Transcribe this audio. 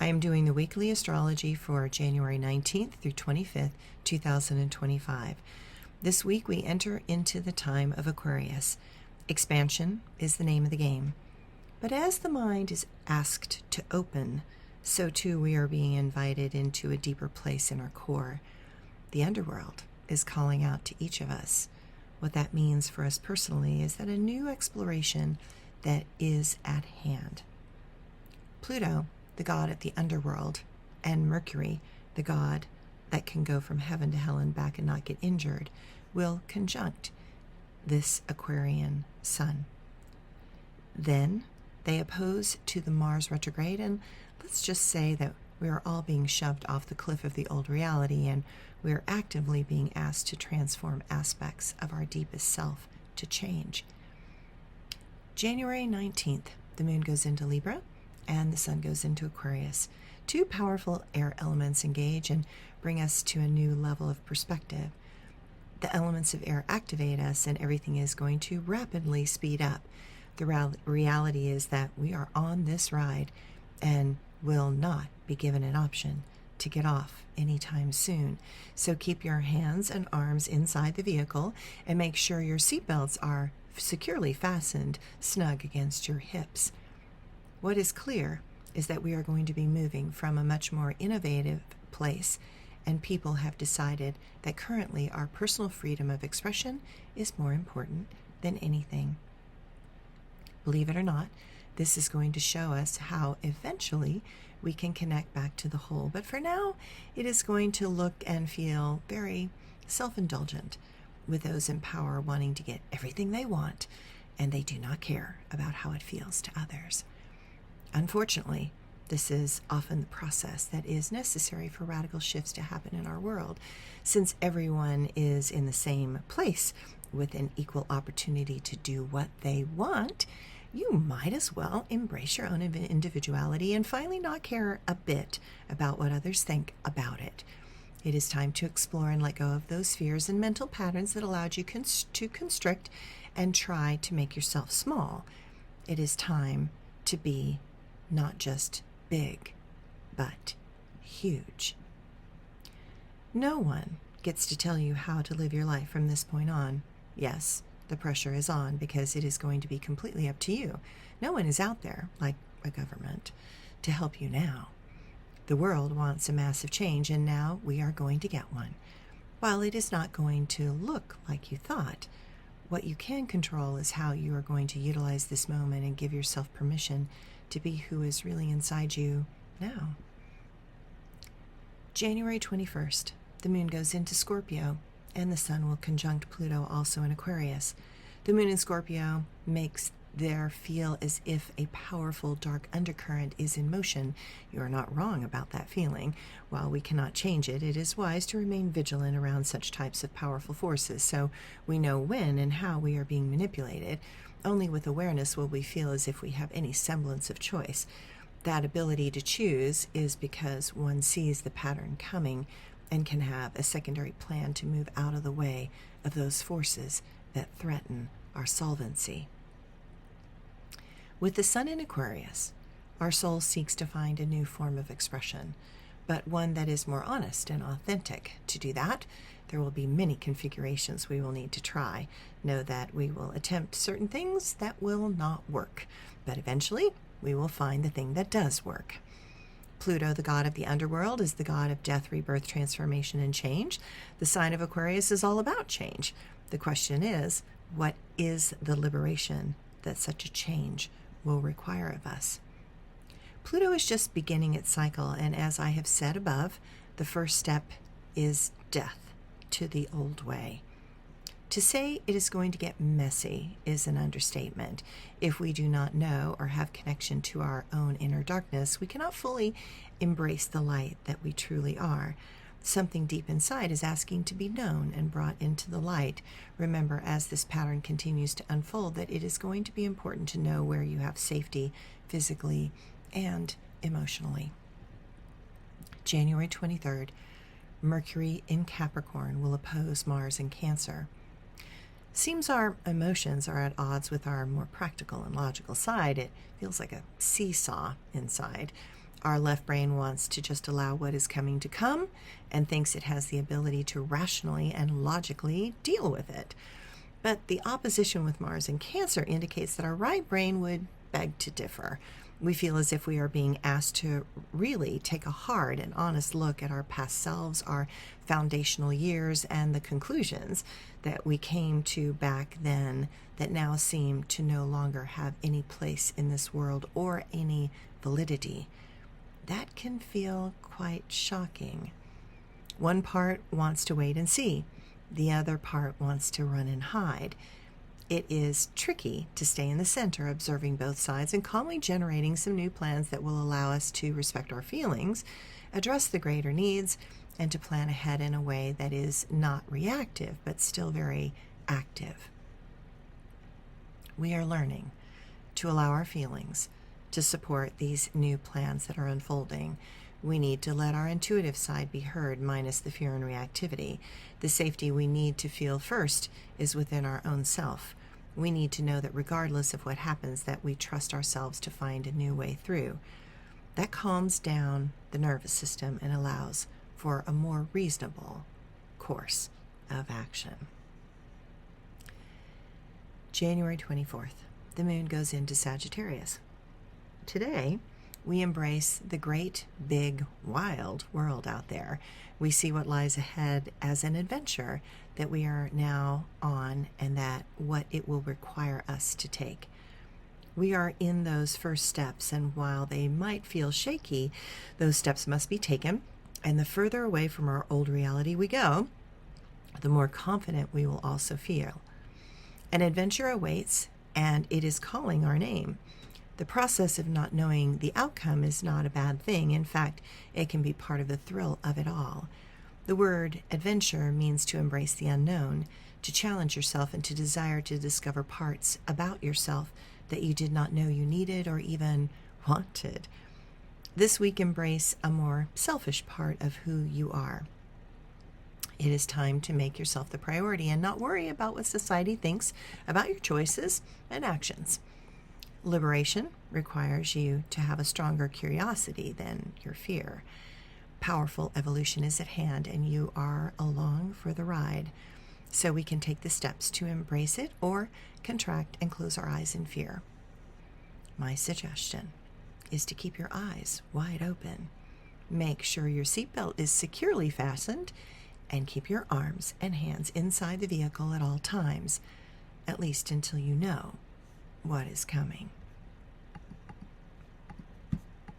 I am doing the weekly astrology for January 19th through 25th, 2025. This week we enter into the time of Aquarius. Expansion is the name of the game. But as the mind is asked to open, so too we are being invited into a deeper place in our core. The underworld is calling out to each of us. What that means for us personally is that a new exploration that is at hand. Pluto, the god of the underworld, and Mercury, the god that can go from heaven to hell and back and not get injured, will conjunct this Aquarian sun. Then they oppose to the Mars retrograde, and let's just say that we are all being shoved off the cliff of the old reality, and we are actively being asked to transform aspects of our deepest self to change. January 19th, the moon goes into Libra, and the sun goes into Aquarius. Two powerful air elements engage and bring us to a new level of perspective. The elements of air activate us, and everything is going to rapidly speed up. The reality is that we are on this ride and will not be given an option to get off anytime soon. So keep your hands and arms inside the vehicle and make sure your seatbelts are securely fastened snug against your hips. What is clear is that we are going to be moving from a much more innovative place, and people have decided that currently our personal freedom of expression is more important than anything. Believe it or not, this is going to show us how eventually we can connect back to the whole. But for now, it is going to look and feel very self-indulgent, with those in power wanting to get everything they want, and they do not care about how it feels to others. Unfortunately, this is often the process that is necessary for radical shifts to happen in our world. Since everyone is in the same place with an equal opportunity to do what they want, you might as well embrace your own individuality and finally not care a bit about what others think about it. It is time to explore and let go of those fears and mental patterns that allowed you to constrict and try to make yourself small. It is time to be not just big, but huge. No one gets to tell you how to live your life from this point on. Yes, the pressure is on because it is going to be completely up to you. No one is out there, like a government, to help you now. The world wants a massive change, and now we are going to get one. While it is not going to look like you thought, what you can control is how you are going to utilize this moment and give yourself permission to be who is really inside you now. January 21st, the moon goes into Scorpio, and the sun will conjunct Pluto also in Aquarius. The moon in Scorpio makes there feel as if a powerful dark undercurrent is in motion. You are not wrong about that feeling. While we cannot change it, it is wise to remain vigilant around such types of powerful forces, so we know when and how we are being manipulated. Only with awareness will we feel as if we have any semblance of choice. That ability to choose is because one sees the pattern coming and can have a secondary plan to move out of the way of those forces that threaten our solvency. With the sun in Aquarius, our soul seeks to find a new form of expression, but one that is more honest and authentic. To do that, there will be many configurations we will need to try. Know that we will attempt certain things that will not work, but eventually we will find the thing that does work. Pluto, the god of the underworld, is the god of death, rebirth, transformation, and change. The sign of Aquarius is all about change. The question is, what is the liberation that such a change will require of us? Pluto is just beginning its cycle, and as I have said above, the first step is death to the old way. To say it is going to get messy is an understatement. If we do not know or have connection to our own inner darkness, we cannot fully embrace the light that we truly are. Something deep inside is asking to be known and brought into the light. Remember, as this pattern continues to unfold, that it is going to be important to know where you have safety physically and emotionally. January 23rd, Mercury in Capricorn will oppose Mars in Cancer. Seems our emotions are at odds with our more practical and logical side. It feels like a seesaw inside. Our left brain wants to just allow what is coming to come and thinks it has the ability to rationally and logically deal with it. But the opposition with Mars in Cancer indicates that our right brain would beg to differ. We feel as if we are being asked to really take a hard and honest look at our past selves, our foundational years, and the conclusions that we came to back then that now seem to no longer have any place in this world or any validity. That can feel quite shocking. One part wants to wait and see. The other part wants to run and hide. It is tricky to stay in the center, observing both sides and calmly generating some new plans that will allow us to respect our feelings, address the greater needs, and to plan ahead in a way that is not reactive, but still very active. We are learning to allow our feelings to support these new plans that are unfolding. We need to let our intuitive side be heard, minus the fear and reactivity. The safety we need to feel first is within our own self. We need to know that regardless of what happens, that we trust ourselves to find a new way through. That calms down the nervous system and allows for a more reasonable course of action. January 24th, the moon goes into Sagittarius. Today, we embrace the great, big, wild world out there. We see what lies ahead as an adventure that we are now on and that what it will require us to take. We are in those first steps, and while they might feel shaky, those steps must be taken, and the further away from our old reality we go, the more confident we will also feel. An adventure awaits, and it is calling our name. The process of not knowing the outcome is not a bad thing. In fact, it can be part of the thrill of it all. The word adventure means to embrace the unknown, to challenge yourself, and to desire to discover parts about yourself that you did not know you needed or even wanted. This week, embrace a more selfish part of who you are. It is time to make yourself the priority and not worry about what society thinks about your choices and actions. Liberation requires you to have a stronger curiosity than your fear. Powerful evolution is at hand, and you are along for the ride. So we can take the steps to embrace it or contract and close our eyes in fear. My suggestion is to keep your eyes wide open. Make sure your seatbelt is securely fastened and keep your arms and hands inside the vehicle at all times, at least until you know what is coming.